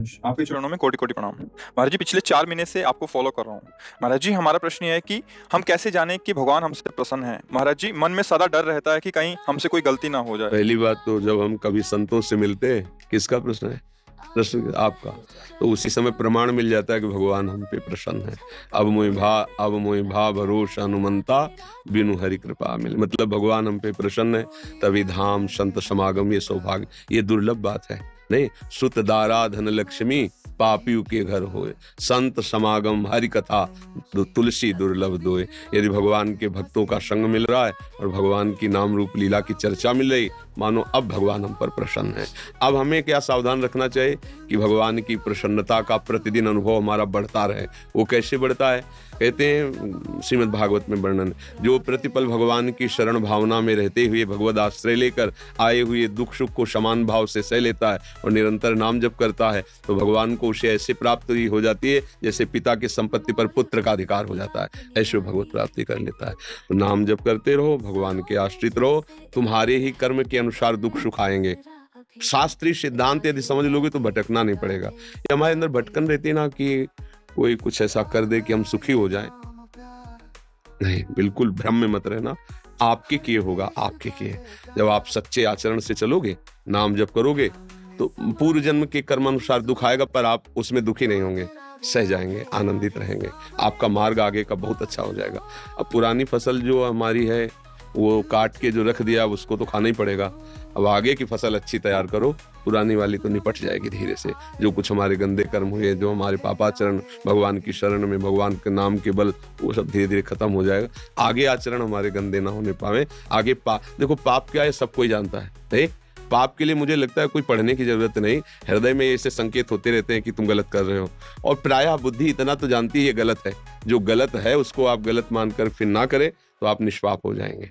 आपके चरणों में कोटि कोटि प्रणाम। महाराज जी, पिछले 4 महीने से आपको फॉलो कर रहा हूँ। महाराज जी, हमारा प्रश्न ये है कि हम कैसे जानें कि भगवान हमसे प्रसन्न है। महाराज जी, मन में सदा डर रहता है कि कहीं हमसे कोई गलती ना हो जाए। पहली बात तो जब हम कभी संतों से मिलते हैं, किसका प्रश्न है? प्रश्न आपका। तो उसी समय प्रमाण मिल जाता है कि भगवान हम पे प्रसन्न है। अब मोहि भा भरोसा हनुमंता, बिनु हरि कृपा मिले। मतलब भगवान हम पे प्रसन्न है, तभी धाम संत समागम, ये सौभाग्य, ये दुर्लभ बात है। नहीं, सुत दारा धन लक्ष्मी, पापियों के घर होए, संत समागम हरि कथा, तुलसी दुर्लभ दोए। यदि भगवान के भक्तों का संग मिल रहा है और भगवान की नाम रूप लीला की चर्चा मिल रही, मानो अब भगवान हम पर प्रसन्न है। अब हमें क्या सावधान रखना चाहिए कि भगवान की प्रसन्नता का प्रतिदिन अनुभव हमारा बढ़ता रहे। वो कैसे बढ़ता है? कहते हैं श्रीमद् भागवत में वर्णन, जो प्रतिपल भगवान की शरण भावना में रहते हुए भगवद आश्रय लेकर आए हुए दुख सुख को समान भाव से सह लेता है और निरंतर नाम जप करता है, तो भगवान को उसे ऐसे प्राप्ति हो जाती है जैसे पिता की संपत्ति पर पुत्र का अधिकार हो जाता है। ऐसे भगवत प्राप्ति कर लेता है। तो नाम जप करते रहो, भगवान के आश्रित रहो, तुम्हारे ही कर्म के अनुसार दुख सुख आएंगे। शास्त्रीय सिद्धांत यदि समझ लोगे तो भटकना नहीं पड़ेगा। ये हमारे अंदर भटकन रहती है ना कि कोई कुछ ऐसा कर दे कि हम सुखी हो जाएं। नहीं, बिल्कुल भ्रम में मत रहना। आपके किए होगा, आपके किए। जब आप सच्चे आचरण से चलोगे, नाम जप करोगे, तो पूर्व जन्म के कर्म अनुसार दुख आएगा, पर आप उसमें दुखी नहीं होंगे, सह जाएंगे, आनंदित रहेंगे। आपका मार्ग आगे का बहुत अच्छा हो जाएगा। अब पुरानी फसल जो हमारी है वो काट के जो रख दिया, उसको तो खाना ही पड़ेगा। अब आगे की फसल अच्छी तैयार करो, पुरानी वाली तो निपट जाएगी धीरे से। जो कुछ हमारे गंदे कर्म हुए, जो हमारे पापाचरण भगवान की शरण में, भगवान के नाम के बल, वो सब धीरे धीरे खत्म हो जाएगा। आगे आचरण हमारे गंदे ना होने पावे। आगे देखो पाप क्या है, सब कोई जानता है। पाप के लिए मुझे लगता है कोई पढ़ने की जरूरत नहीं, हृदय में ऐसे संकेत होते रहते हैं कि तुम गलत कर रहे हो। और प्रायः बुद्धि इतना तो जानती है ये गलत है। जो गलत है उसको आप गलत मानकर फिर ना करें तो आप निष्पाप हो जाएंगे।